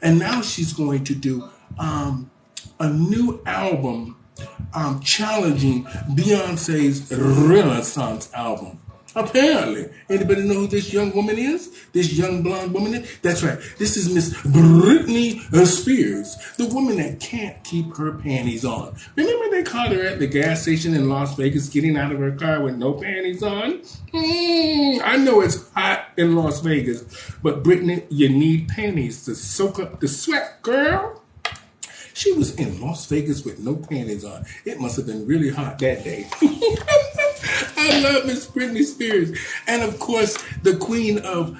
And now she's going to do a new album challenging Beyonce's Renaissance album. Apparently. Anybody know who this young woman is? This young blonde woman is? That's right. This is Miss Britney Spears, the woman that can't keep her panties on. Remember they caught her at the gas station in Las Vegas getting out of her car with no panties on? I know it's hot in Las Vegas, but Britney, you need panties to soak up the sweat, girl. She was in Las Vegas with no panties on. It must have been really hot that day. I love Miss Britney Spears. And of course, the queen of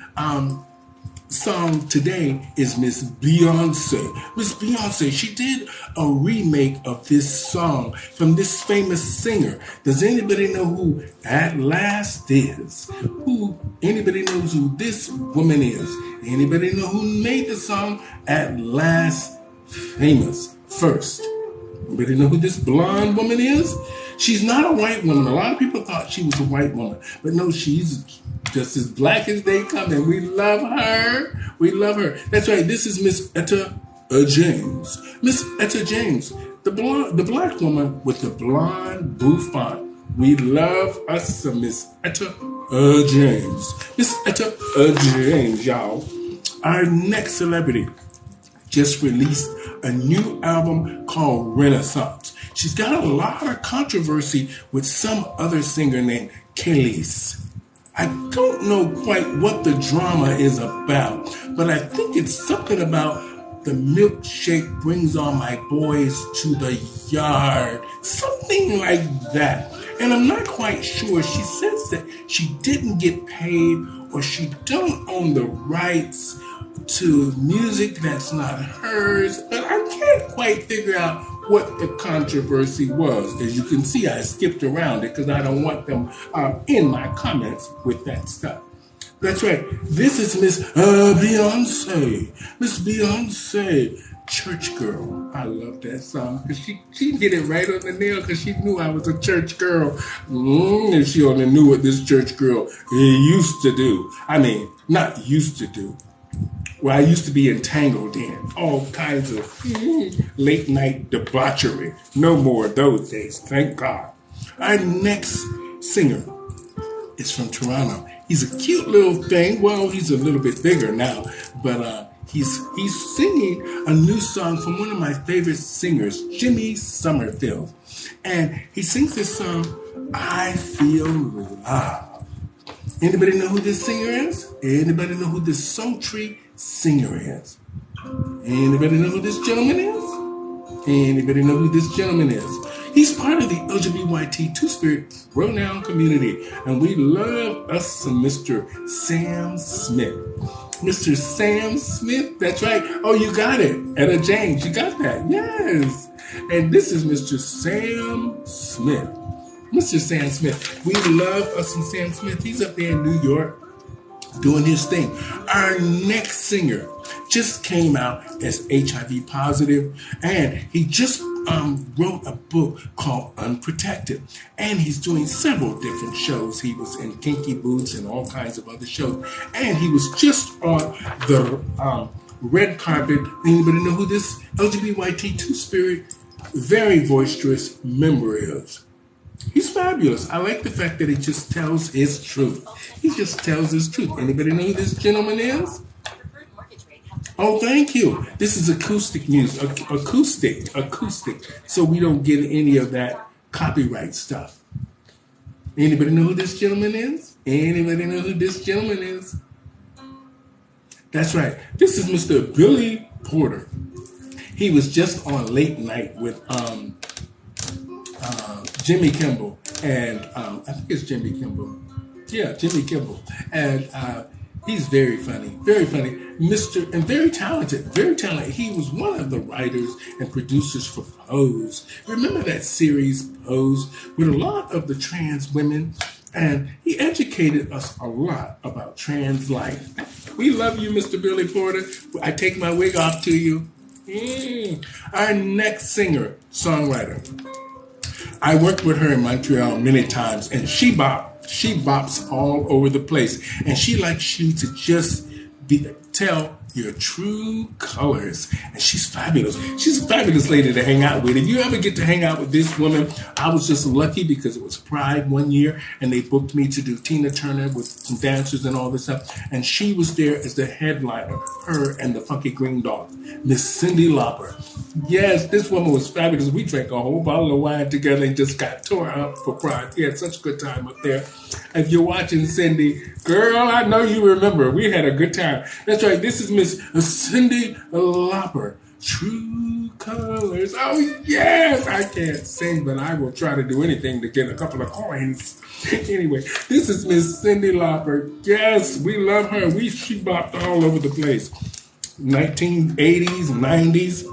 song today is Miss Beyonce. Miss Beyonce, she did a remake of this song from this famous singer. Does anybody know who At Last is? Anybody knows who this woman is? Anybody know who made the song At Last famous first? Anybody know who this blonde woman is? She's not a white woman. A lot of people thought she was a white woman. But no, she's just as black as they come. And we love her. We love her. That's right. This is Miss Etta James. Miss Etta James, the black woman with the blonde bouffant. We love us some Miss Etta James. Miss Etta James, y'all. Our next celebrity just released a new album called Renaissance. She's got a lot of controversy with some other singer named Kelis. I don't know quite what the drama is about, but I think it's something about the milkshake brings all my boys to the yard. Something like that. And I'm not quite sure. She says that she didn't get paid or she don't own the rights to music that's not hers, but I can't quite figure out what the controversy was. As you can see, I skipped around it because I don't want them in my comments with that stuff. That's right. This is Miss Beyonce. Miss Beyonce, Church Girl. I love that song because she did it right on the nail because she knew I was a church girl. If she only knew what this church girl used to do. I mean, not used to do. Well, I used to be entangled in all kinds of late night debauchery. No more of those days, thank God. Our next singer is from Toronto. He's a cute little thing. Well, he's a little bit bigger now, but he's singing a new song from one of my favorite singers, Jimmy Somerville. And he sings this song, I Feel Love. Anybody know who this singer is? Anybody know who this sultry singer is? Anybody know who this gentleman is? Anybody know who this gentleman is? He's part of the LGBT two-spirit pronoun community, and we love us some Mr. Sam Smith. Mr. Sam Smith, that's right. Oh, you got it. Etta James, you got that. Yes. And this is Mr. Sam Smith. Mr. Sam Smith. We love us some Sam Smith. He's up there in New York doing his thing. Our next singer just came out as HIV positive, and he just wrote a book called Unprotected, and he's doing several different shows. He was in Kinky Boots and all kinds of other shows, and he was just on the red carpet. Anybody know who this LGBT two-spirit, very boisterous member is? He's fabulous. I like the fact that he just tells his truth. He just tells his truth. Anybody know who this gentleman is? Oh, thank you. This is acoustic music. Acoustic. So we don't get any of that copyright stuff. Anybody know who this gentleman is? Anybody know who this gentleman is? That's right. This is Mr. Billy Porter. He was just on Late Night with Jimmy Kimmel, and I think it's Jimmy Kimmel. Yeah, Jimmy Kimmel. And he's very funny, and very talented. He was one of the writers and producers for Pose. Remember that series, Pose, with a lot of the trans women? And he educated us a lot about trans life. We love you, Mr. Billy Porter. I take my wig off to you. Our next singer, songwriter. I worked with her in Montreal many times, and she bops all over the place. And she likes you to just tell your true colors. And she's fabulous. She's a fabulous lady to hang out with. If you ever get to hang out with this woman, I was just lucky because it was Pride one year and they booked me to do Tina Turner with some dancers and all this stuff. And she was there as the headliner, her and the Funky Green Dog, Miss Cyndi Lauper. Yes, this woman was fabulous. We drank a whole bottle of wine together and just got tore up for Pride. We had such a good time up there. If you're watching, Cindy, girl, I know you remember. We had a good time. That's right. This is Miss Cyndi Lauper. True colors. Oh, yes. I can't sing, but I will try to do anything to get a couple of coins. Anyway, this is Miss Cyndi Lauper. Yes, we love her. She bopped all over the place. 1980s, 90s.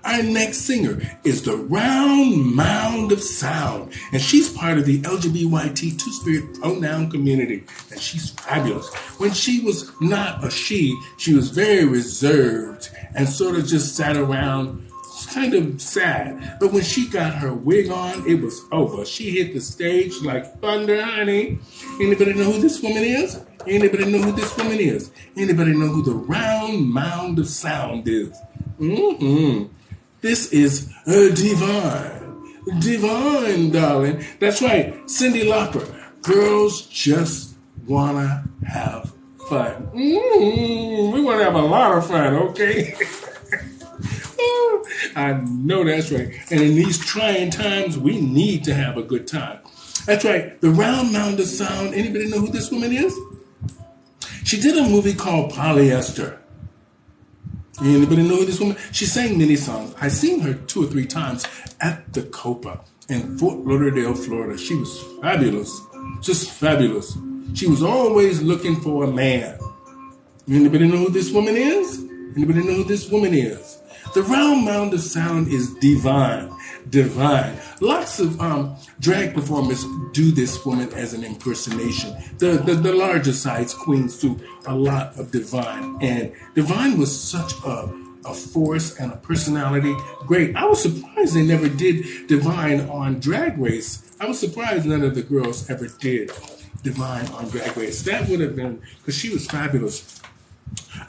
Our next singer is the Round Mound of Sound, and she's part of the LGBT two-spirit pronoun community, and she's fabulous. When she was not a she was very reserved and sort of just sat around kind of sad. But when she got her wig on, it was over. She hit the stage like thunder, honey. Anybody know who this woman is? Anybody know who this woman is? Anybody know who the Round Mound of Sound is? Mm-hmm. This is Divine. Divine, darling. That's right, Cyndi Lauper. Girls just wanna have fun. We wanna have a lot of fun, okay? I know that's right. And in these trying times, we need to have a good time. That's right, the Round Mound of Sound. Anybody know who this woman is? She did a movie called Polyester. Anybody know this woman? She sang many songs. I've seen her 2 or 3 times at the Copa in Fort Lauderdale, Florida. She was fabulous. Just fabulous. She was always looking for a man. Anybody know who this woman is? Anybody know who this woman is? The Round Mound of Sound is Divine. Divine. Lots of drag performers do this woman as an impersonation. The larger size queens do a lot of Divine. And Divine was such a force and a personality. Great. I was surprised they never did Divine on Drag Race. I was surprised none of the girls ever did Divine on Drag Race. That would have been, because she was fabulous.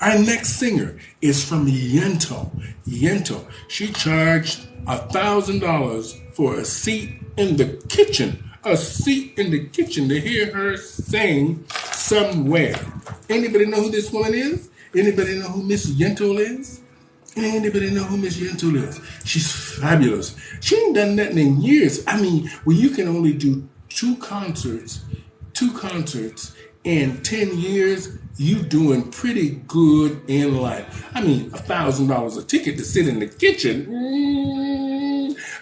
Our next singer is from Yento. Yento. She charged $1,000 for a seat in the kitchen. A seat in the kitchen to hear her sing somewhere. Anybody know who this woman is? Anybody know who Miss Yento is? Anybody know who Miss Yento is? She's fabulous. She ain't done nothing in years. I mean, when you can only do two concerts in 10 years, you doing pretty good in life. I mean, $1,000 a ticket to sit in the kitchen.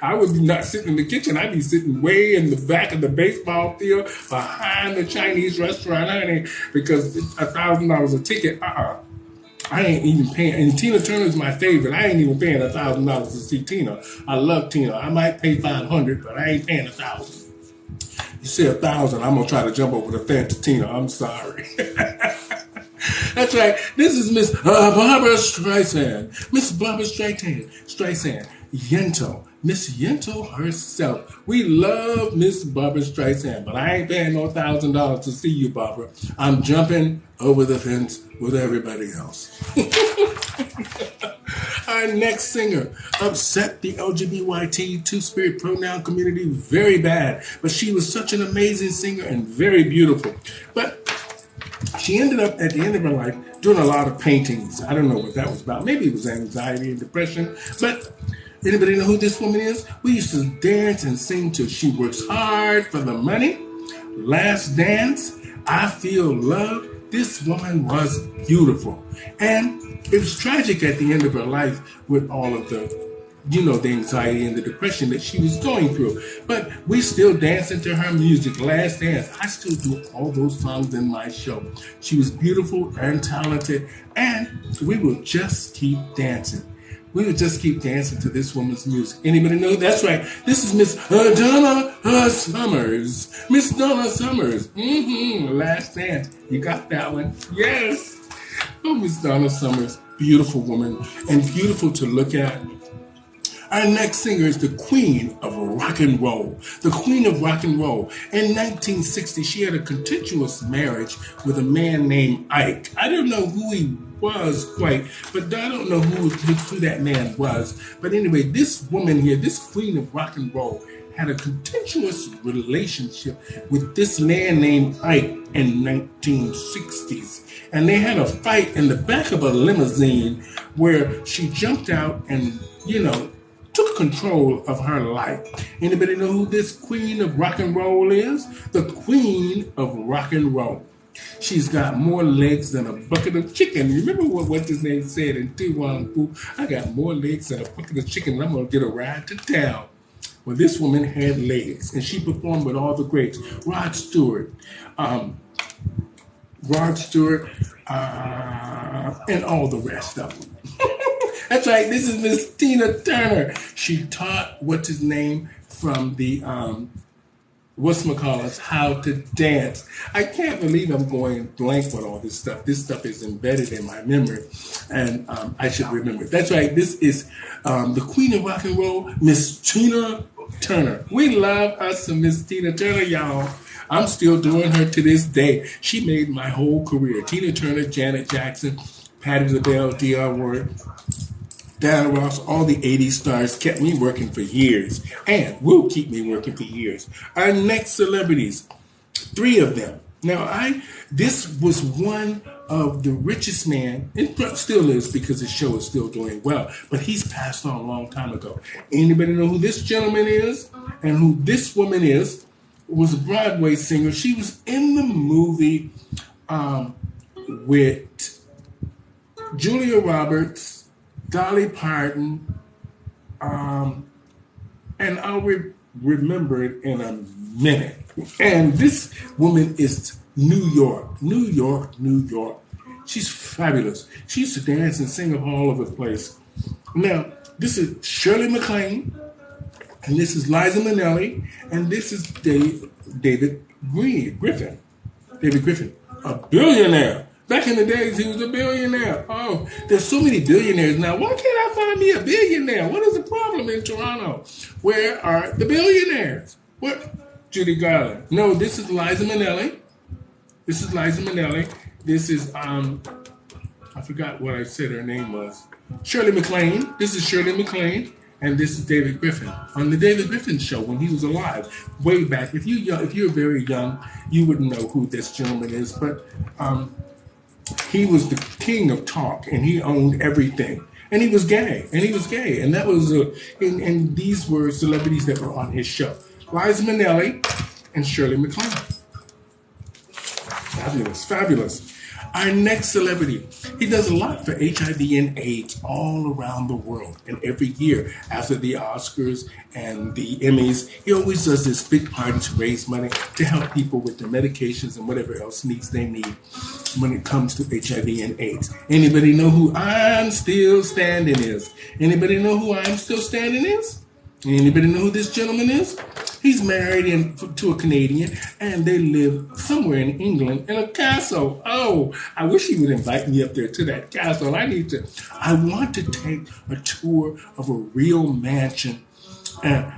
I would be not sitting in the kitchen. I'd be sitting way in the back of the baseball field behind the Chinese restaurant, honey, because $1,000 a ticket, I ain't even paying. And Tina Turner's my favorite. I ain't even paying $1,000 to see Tina. I love Tina. I might pay $500, but I ain't paying $1,000. You say $1,000, I'm gonna try to jump over the fence to Tina. I'm sorry. That's right. This is Miss Barbara Streisand. Miss Barbara Streisand. Yento. Miss Yento herself. We love Miss Barbara Streisand, but I ain't paying no $1,000 to see you, Barbara. I'm jumping over the fence with everybody else. Our next singer upset the LGBT two-spirit pronoun community very bad, but she was such an amazing singer and very beautiful. But she ended up, at the end of her life, doing a lot of paintings. I don't know what that was about. Maybe it was anxiety and depression. But anybody know who this woman is? We used to dance and sing till She Works Hard for the Money. Last Dance, I Feel Love. This woman was beautiful. And it was tragic at the end of her life with all of the anxiety and the depression that she was going through. But we still dancing to her music. Last Dance. I still do all those songs in my show. She was beautiful and talented, and we will just keep dancing. We will just keep dancing to this woman's music. Anybody know? That's right. This is Miss Donna Summers. Miss Donna Summers. Last Dance. You got that one? Yes. Oh, Miss Donna Summers. Beautiful woman and beautiful to look at. Our next singer is the Queen of Rock and Roll. The Queen of Rock and Roll. In 1960, she had a contentious marriage with a man named Ike. I don't know who he was quite, but I don't know who that man was. But anyway, this woman here, this queen of rock and roll, had a contentious relationship with this man named Ike in 1960s. And they had a fight in the back of a limousine where she jumped out and, took control of her life. Anybody know who this queen of rock and roll is? The queen of rock and roll. She's got more legs than a bucket of chicken. You remember what this name said in Tijuana? I got more legs than a bucket of chicken, and I'm going to get a ride to town. Well, this woman had legs, and she performed with all the greats. Rod Stewart, and all the rest of them. That's right, this is Miss Tina Turner. She taught, from the whatchamacallits, how to dance. I can't believe I'm going blank with all this stuff. This stuff is embedded in my memory, and I should remember it. That's right, this is the queen of rock and roll, Miss Tina Turner. We love us some Miss Tina Turner, y'all. I'm still doing her to this day. She made my whole career. Tina Turner, Janet Jackson, Patti LaBelle, D.R. Ward, Diana Ross, all the 80s stars kept me working for years and will keep me working for years. Our next celebrities, 3 of them. Now, this was one of the richest man, and still is because his show is still doing well, but he's passed on a long time ago. Anybody know who this gentleman is and who this woman is? Was a Broadway singer. She was in the movie with Julia Roberts, Dolly Parton, and I'll remember it in a minute. And this woman is New York. She's fabulous. She used to dance and sing all over the place. Now, this is Shirley MacLaine, and this is Liza Minnelli, and this is David Griffin. David Griffin, a billionaire. Back in the days, he was a billionaire. Oh, there's so many billionaires now. Why can't I find me a billionaire? What is the problem in Toronto? Where are the billionaires? What? Judy Garland. No, this is Liza Minnelli. This is I forgot what I said her name was. Shirley MacLaine. This is Shirley MacLaine. And this is David Griffin. On the David Griffin show when he was alive, way back. If you're very young, you wouldn't know who this gentleman is, but he was the king of talk, and he owned everything. And he was gay, and that was and these were celebrities that were on his show. Liza Minnelli and Shirley MacLaine. Fabulous. Our next celebrity, he does a lot for HIV and AIDS all around the world. And every year after the Oscars and the Emmys, he always does this big party to raise money to help people with their medications and whatever else needs they need when it comes to HIV and AIDS. Anybody know who I'm Still Standing is? Anybody know who I'm Still Standing is? Anybody know who this gentleman is? He's married to a Canadian, and they live somewhere in England in a castle. Oh, I wish he would invite me up there to that castle. I want to take a tour of a real mansion. And